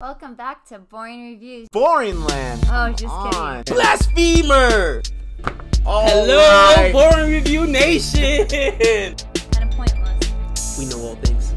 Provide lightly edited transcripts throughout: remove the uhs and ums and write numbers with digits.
Welcome back to Boring Reviews. Boring land. Oh, just kidding. Blasphemer! Hello, right. Boring Review Nation! Kind of pointless. We know all things.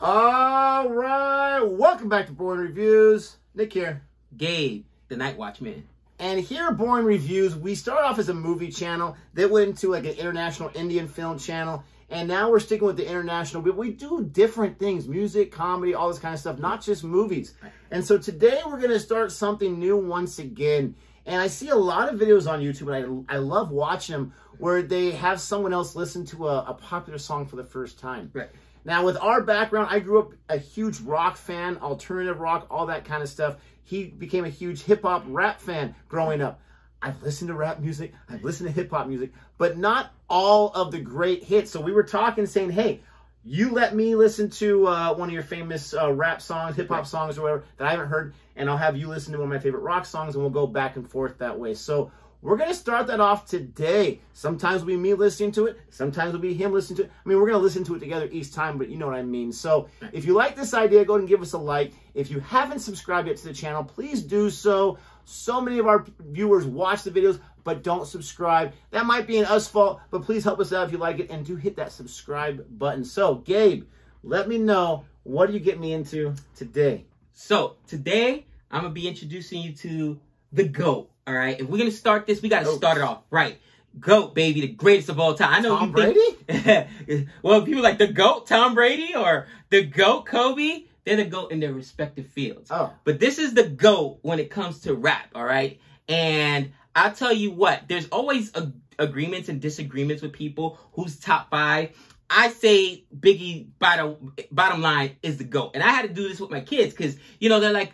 All right, welcome back to Boring Reviews. Nick here. Gabe, the Night Watchman. And here at Boring Reviews, we start off as a movie channel that went into like an international Indian film channel. And now we're sticking with the international, but we do different things, music, comedy, all this kind of stuff, not just movies. And so today we're going to start something new once again. And I see a lot of videos on YouTube, and I love watching them, where they have someone else listen to a popular song for the first time. Right. Now, with our background, I grew up a huge rock fan, alternative rock, all that kind of stuff. He became a huge hip-hop rap fan growing up. I've listened to rap music, I've listened to hip-hop music, but not all of the great hits. So we were talking, saying, hey, you let me listen to one of your famous rap songs, hip-hop songs or whatever that I haven't heard, and I'll have you listen to one of my favorite rock songs, and we'll go back and forth that way. So we're going to start that off today. Sometimes it'll be me listening to it. Sometimes it'll be him listening to it. I mean, we're going to listen to it together each time, but you know what I mean. So if you like this idea, go ahead and give us a like. If you haven't subscribed yet to the channel, please do so. So many of our viewers watch the videos, but don't subscribe. That might be an us fault, but please help us out if you like it, and do hit that subscribe button. So, Gabe, let me know, what do you get me into today? So, today, I'm going to be introducing you to the GOAT, all right? If we're going to start this, we got to start it off right. GOAT, baby, the greatest of all time. I know Tom you think, well, people like the GOAT, Tom Brady, or the GOAT, Kobe. They're the GOAT in their respective fields. Oh. But this is the GOAT when it comes to rap, all right? And I'll tell you what, there's always agreements and disagreements with people who's top five. I say Biggie, bottom line, is the GOAT. And I had to do this with my kids because, you know, they're like,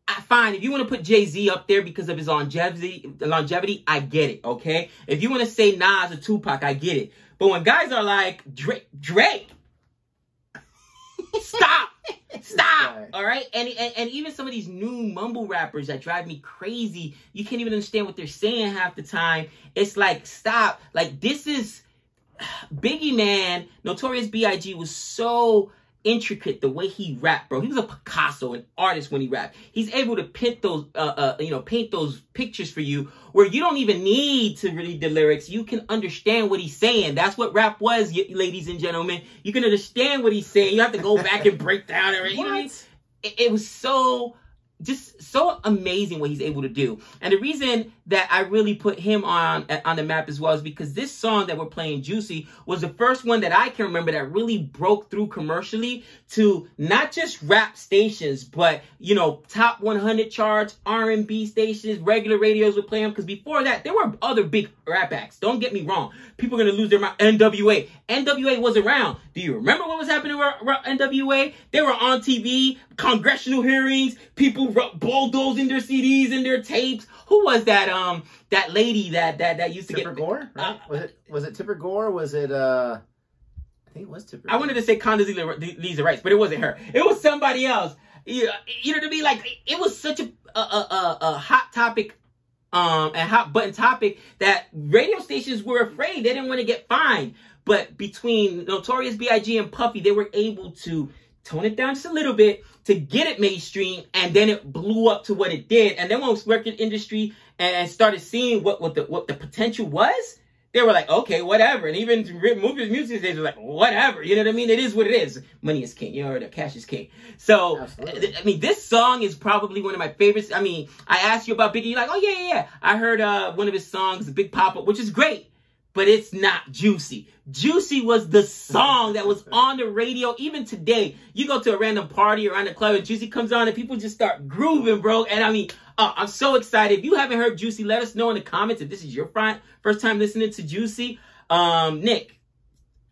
fine, if you want to put Jay-Z up there because of his longevity, I get it, okay? If you want to say Nas or Tupac, I get it. But when guys are like, Drake, stop. Stop, all right? And even some of these new mumble rappers that drive me crazy, you can't even understand what they're saying half the time. It's like, stop. Like, this is... Biggie, man, Notorious B.I.G. was so intricate the way he rapped, bro. He was a Picasso, an artist when he rapped. He's able to paint those, paint those pictures for you where you don't even need to read the lyrics. You can understand what he's saying. That's what rap was, ladies and gentlemen. You can understand what he's saying. You have to go back and break down it. You know what I mean? It was so... just so amazing what he's able to do. And the reason that I really put him on the map as well is because this song that we're playing, Juicy, was the first one that I can remember that really broke through commercially to not just rap stations, but, you know, top 100 charts, R&B stations, regular radios would play him. Because before that, there were other big rap acts. Don't get me wrong. People are going to lose their mind. NWA. NWA was around. Do you remember what was happening with NWA? They were on TV, congressional hearings, people bulldozing their CDs and their tapes. Who was that? That lady that used to Tipper get Gore? Right? Was it Tipper Gore? Was it I think it was Tipper Gore. I wanted to say Condoleezza Rice, but it wasn't her. It was somebody else. You know what I mean? Like, it was such a hot topic, a hot button topic that radio stations were afraid. They didn't want to get fined. But between Notorious B.I.G. and Puffy, they were able to tone it down just a little bit to get it mainstream, and then it blew up to what it did. And then when the record industry and started seeing what the potential was, they were like, okay, whatever. And even music stations were like, whatever. You know what I mean? It is what it is. Money is king. You know, or the cash is king. So, I mean, this song is probably one of my favorites. I mean, I asked you about Biggie. You're like, oh, yeah. I heard one of his songs, Big Papa, which is great. But it's not Juicy. Juicy was the song that was on the radio. Even today, you go to a random party around the club and Juicy comes on and people just start grooving, bro. And I mean, I'm so excited. If you haven't heard Juicy, let us know in the comments if this is your first time listening to Juicy. Nick,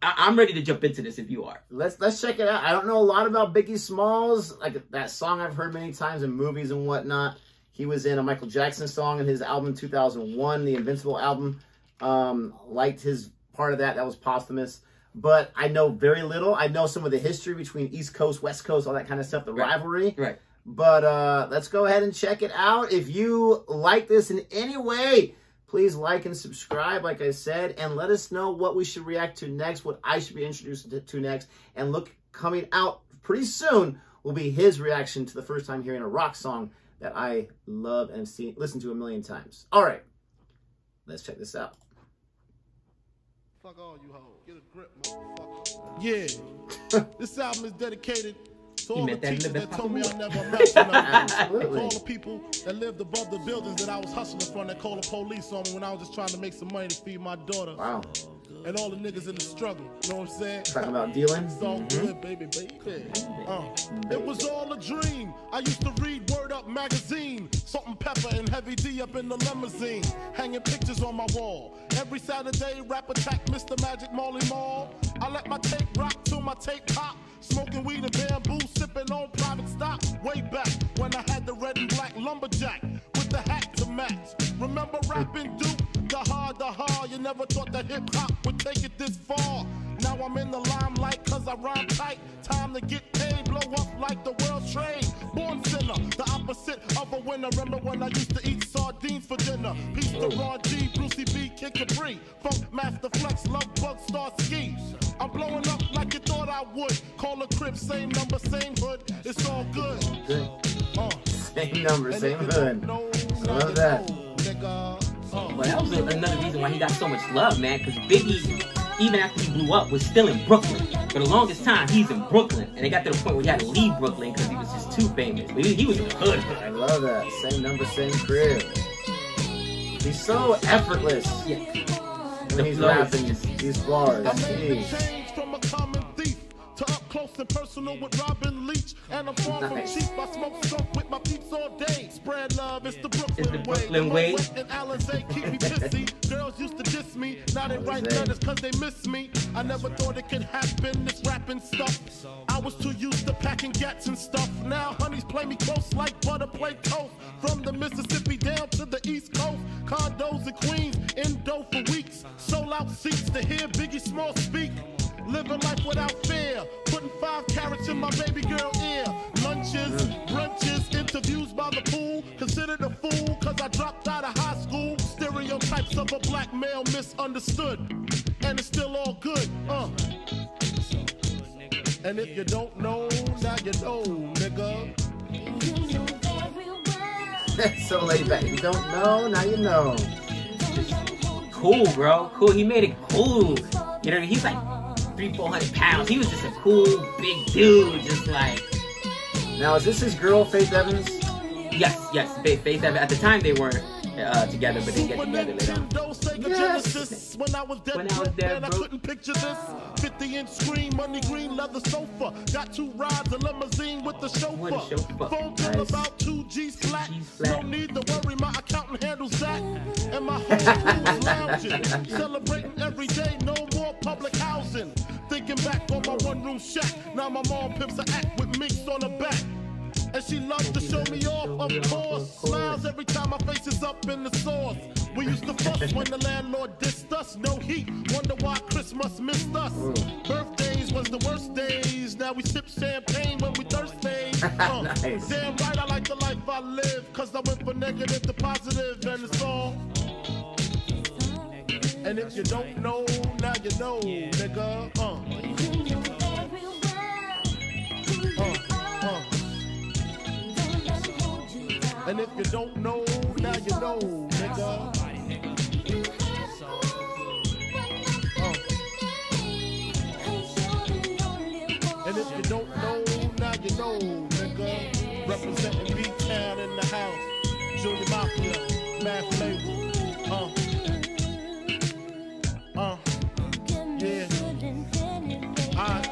I'm ready to jump into this if you are. Let's check it out. I don't know a lot about Biggie Smalls. Like, that song I've heard many times in movies and whatnot. He was in a Michael Jackson song in his album 2001, the Invincible album. Liked his part of that. That was posthumous. But I know very little. I know some of the history between East Coast, West Coast, all that kind of stuff, the rivalry. Right. But let's go ahead and check it out. If you like this in any way, please like and subscribe, like I said, and let us know what we should react to next, what I should be introduced to next. And look coming out pretty soon will be his reaction to the first time hearing a rock song that I love and listened to a million times. All right, let's check this out. Fuck all you hoes. Get a grip, motherfucker. Yeah. This album is dedicated to all the teachers that told me I never amount to nothing. To all the people that lived above the buildings that I was hustling from that called the police on me when I was just trying to make some money to feed my daughter. Wow. And all the niggas in the struggle, you know what I'm saying? Talking about dealing? It's all good, baby. It was all a dream. I used to read Word Up magazine. Salt and Pepper and Heavy D up in the limousine. Hanging pictures on my wall. Every Saturday, rap attack Mr. Magic Molly Mall. I let my tape rock till my tape pop. Smoking weed and bamboo, sipping on private stock. Way back when I had the red and black lumberjack with the hat to match. Remember rapping Duke? The hard, you never thought that hip-hop would take it this far. Now I'm in the limelight cause I rhyme tight. Time to get paid, blow up like the world trade. Born sinner, the opposite of a winner. Remember when I used to eat sardines for dinner? Peace to Ron G, Brucey B, Kid Capri, Funk Master Flex, Love Bug, Star Ski. I'm blowing up like you thought I would. Call a crib, same number, same hood. It's all good. Same number, same hood. I love that. But that was another reason why he got so much love, man. Because Biggie, even after he blew up, was still in Brooklyn. For the longest time, he's in Brooklyn. And it got to the point where he had to leave Brooklyn because he was just too famous. But he was in the hood. I love that. Same number, same crib. He's so effortless. Yeah. When he's rapping these bars. From a common thief to up close and personal with Robin Leach. And I'm far from cheap. I smoke skunk with my peeps all day. Spread love, it's the Brooklyn way. And Alizé keep me pissy. Girls used to diss me. Now they write letters cause they miss me. I never thought it could happen, this rapping stuff. I was too used to packing gats and stuff. Now honeys play me close like butter play toast. From the Mississippi down to the East Coast. Condos in Queens, in dough for weeks. Sold out seats to hear Biggie Smalls speak. Living life without fear. Putting 5 carats in my baby girl ear. Lunches, brunches, interviews by the pool. Considered a fool cause I dropped out of high school. Stereotypes of a black male misunderstood. And it's still all good, And if you don't know, now you know, nigga. So laid back. You don't know, now you know. Cool, bro. Cool. He made it cool. You know, he's like 300-400 pounds. He was just a cool, big dude. Just like. Now, is this his girl, Faith Evans? Yes. Faith Evans. At the time, they weren't together, but they get together later on. Yes. When I was there, bro. I couldn't picture this. 50-inch screen, money green, leather sofa. Got 2 rides, a limousine with the chauffeur. Phone bill about 2 G's flat. No need to worry, my accountant handles that. And my whole crew is lounging. Celebrating every day, no more public housing. Thinking back on my one-room shack. Now my mom pimps an act with minks on her back. And she loves to show me off, of course. Smiles every time my face is up in the sauce. We used to fuss when the landlord dissed us. No heat, wonder why Christmas missed us. Birthdays was the worst days. Now we sip champagne when we thirsty. Nice. Damn right I like the life I live. Cause I went from negative to positive and it's all. And if you don't know, now you know, nigga. And if you don't know, now you know, nigga. And if you don't know, now you know, nigga. Representing B-Town in the house. Junior Mafia, Math Label. Yeah. Alright.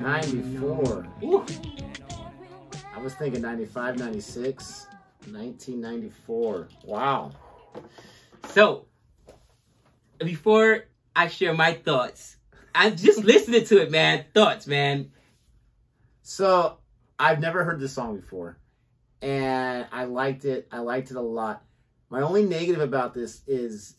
94. Ooh. I was thinking 95, 96, 1994. Wow. So, before I share my thoughts, I'm just listening to it, man. Thoughts, man. So, I've never heard this song before, and I liked it. I liked it a lot. My only negative about this is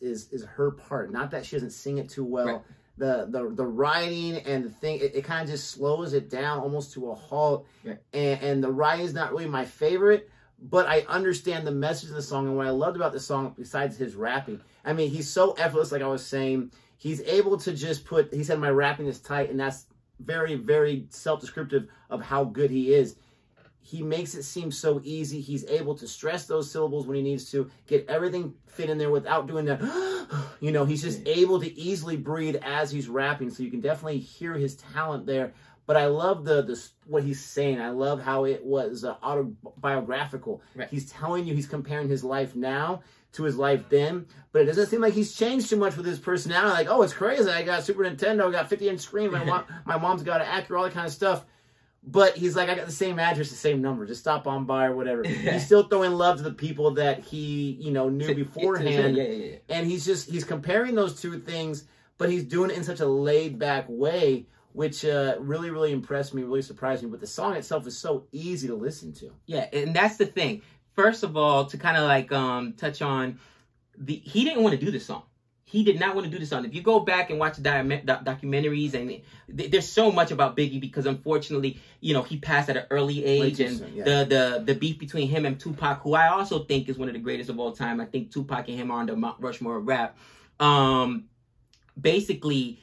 her part. Not that she doesn't sing it too well. Right. The writing and the thing, it kind of just slows it down almost to a halt. Right. And the writing is not really my favorite, but I understand the message of the song. And what I loved about the song, besides his rapping, I mean, he's so effortless, like I was saying. He's able to just he said, my rapping is tight, and that's very, very self-descriptive of how good he is. He makes it seem so easy. He's able to stress those syllables when he needs to, get everything fit in there without doing that. You know, he's just able to easily breathe as he's rapping. So you can definitely hear his talent there. But I love what he's saying. I love how it was autobiographical. Right. He's telling you, he's comparing his life now to his life then. But it doesn't seem like he's changed too much with his personality. Like, oh, it's crazy. I got Super Nintendo. I got 50-inch screen. My mom's got an Acura, all that kind of stuff. But he's like, I got the same address, the same number. Just stop on by or whatever. He's still throwing love to the people that he, knew beforehand. Yeah. And he's comparing those two things, but he's doing it in such a laid-back way, which really, really impressed me, really surprised me. But the song itself is so easy to listen to. Yeah, and that's the thing. First of all, to kind of like touch on, he didn't want to do this song. He did not want to do this song. If you go back and watch the documentaries, and there's so much about Biggie because unfortunately, he passed at an early age, and the beef between him and Tupac, who I also think is one of the greatest of all time. I think Tupac and him are on the Mount Rushmore of rap. Basically,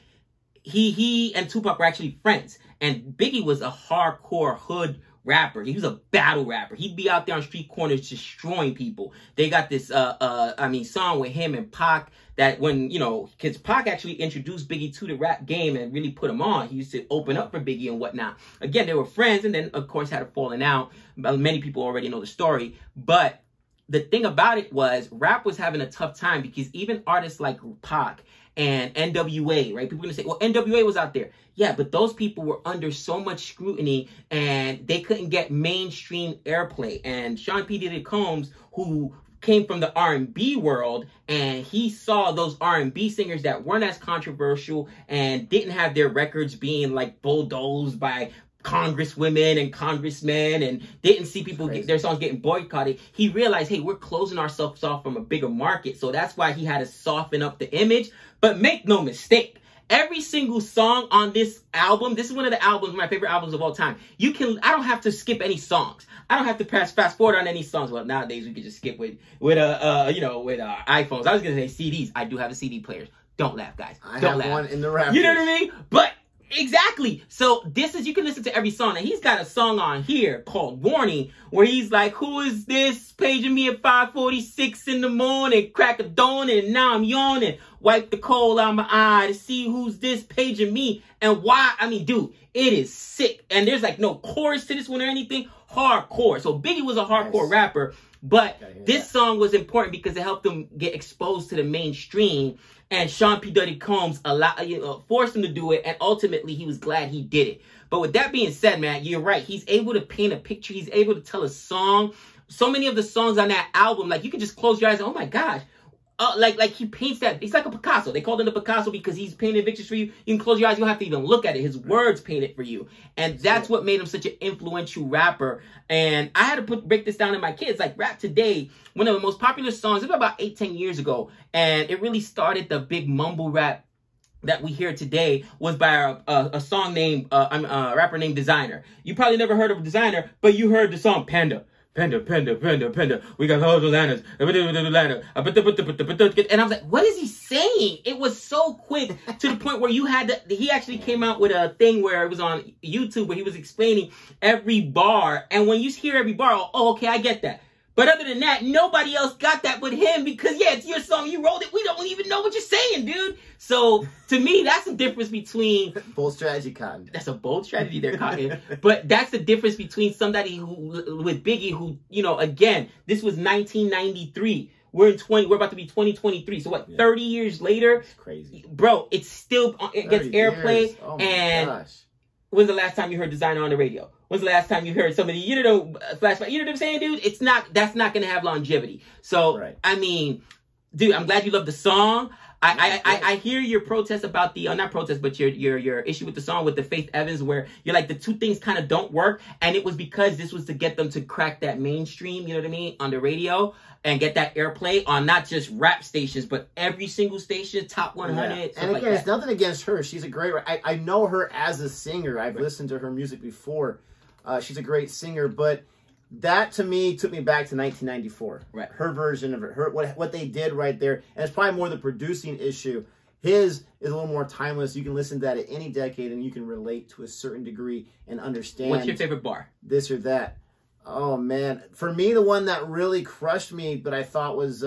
he and Tupac were actually friends, and Biggie was a hardcore hood rapper. He was a battle rapper. He'd be out there on street corners destroying people. They got this song with him and Pac that when, because Pac actually introduced Biggie to the rap game and really put him on. He used to open up for Biggie and whatnot. Again, they were friends, and then of course had a falling out. Many people already know the story, but the thing about it was rap was having a tough time because even artists like Pac and NWA, right? People are going to say, well, NWA was out there. Yeah, but those people were under so much scrutiny and they couldn't get mainstream airplay. And Sean P. Diddy Combs, who came from the R&B world, and he saw those R&B singers that weren't as controversial and didn't have their records being like bulldozed by congresswomen and congressmen, and didn't see people get their songs getting boycotted. He realized, hey, we're closing ourselves off from a bigger market. So that's why he had to soften up the image. But make no mistake, every single song on this album, this is one of the my favorite albums of all time. I don't have to skip any songs. I don't have to fast forward on any songs. Well, nowadays we can just skip with iPhones. I was gonna say CDs. I do have a CD player. Don't laugh, guys. I have one in the rafters. You know what I mean? But exactly. So you can listen to every song. And he's got a song on here called Warning, where he's like, who is this paging me at 5:46 in the morning, crack of dawn, and now I'm yawning, wipe the coal out my eye to see who's this paging me and why. I mean, dude, it is sick. And there's like no chorus to this one or anything. Hardcore. So Biggie was a hardcore rapper, but this song was important because it helped him get exposed to the mainstream. And Sean P. Diddy Combs forced him to do it, and ultimately he was glad he did it. But with that being said, man, you're right. He's able to paint a picture. He's able to tell a song. So many of the songs on that album, like you can just close your eyes and, oh my gosh. Like he paints that. He's like a Picasso. They called him a Picasso because he's painting pictures for you. You can close your eyes. You don't have to even look at it. His words paint it for you. And that's what made him such an influential rapper. And I had to break this down to my kids. Like rap today, one of the most popular songs, it was about 8-10 years ago. And it really started the big mumble rap that we hear today was by a song named, a rapper named Designer. You probably never heard of Designer, but you heard the song Panda. Panda, panda, panda, panda. We got all the lanterns. And I was like, what is he saying? It was so quick to the point where he actually came out with a thing where it was on YouTube where he was explaining every bar. And when you hear every bar, oh, okay, I get that. But other than that, nobody else got that but him because, yeah, it's your song. You wrote it. We don't even know what you're saying, dude. So, to me, that's the difference between... Bold strategy, Cotton. That's a bold strategy there, Cotton. But that's the difference between somebody with Biggie who, again, this was 1993. We're about to be 2023. So, 30 years later? It's crazy. Bro, it gets airplay. Oh, my gosh. When's the last time you heard Designer on the radio? When's the last time you heard somebody, you know, flashback? You know what I'm saying, dude? That's not going to have longevity. So, right. I mean, dude, I'm glad you love the song. I hear your protest about the, not protest, but your issue with the song with the Faith Evans, where you're like, the two things kind of don't work. And it was because this was to get them to crack that mainstream, you know what I mean, on the radio and get that airplay on not just rap stations, but every single station, top 100. Yeah. And again, it's nothing against her. She's a great, I know her as a singer. I've listened to her music before. She's a great singer, but that to me took me back to 1994. Right. Her version of it, what they did right there, and it's probably more the producing issue. His is a little more timeless. You can listen to that at any decade, and you can relate to a certain degree and understand. What's your favorite bar? This or that. Oh man, for me, the one that really crushed me, but I thought was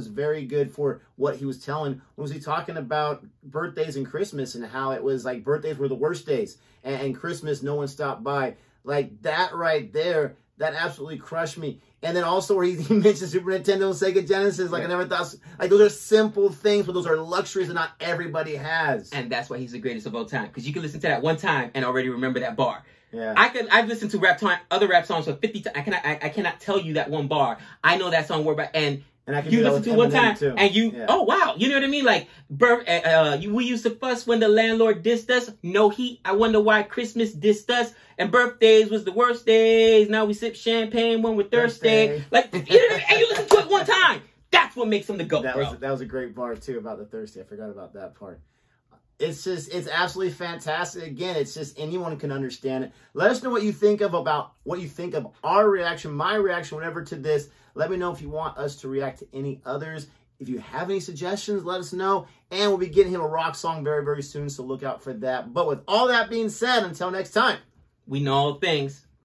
very good for what he was telling, was he talking about birthdays and Christmas and how it was like birthdays were the worst days, and Christmas no one stopped by. Like that right there. That absolutely crushed me. And then also where he mentioned Super Nintendo and Sega Genesis. Like, I never thought, like, those are simple things, but those are luxuries that not everybody has. And that's why he's the greatest of all time. Because you can listen to that one time and already remember that bar. Yeah. I've listened to other rap songs for 50 times. I cannot tell you that one bar. I know that song word by, and I can you listen to one time too. And you, oh wow, you know what I mean? Like, we used to fuss when the landlord dissed us. No heat. I wonder why Christmas dissed us. And birthdays was the worst days. Now we sip champagne when we're thirsty. Like, you know what I mean? And you listen to it one time. That's what makes him the GOAT, that was a great bar too about the thirsty. I forgot about that part. It's absolutely fantastic. Again, it's just anyone can understand it. Let us know what you think of our reaction, my reaction, whatever to this. Let me know if you want us to react to any others. If you have any suggestions, let us know. And we'll be getting him a rock song very, very soon, so look out for that. But with all that being said, until next time, we know all things.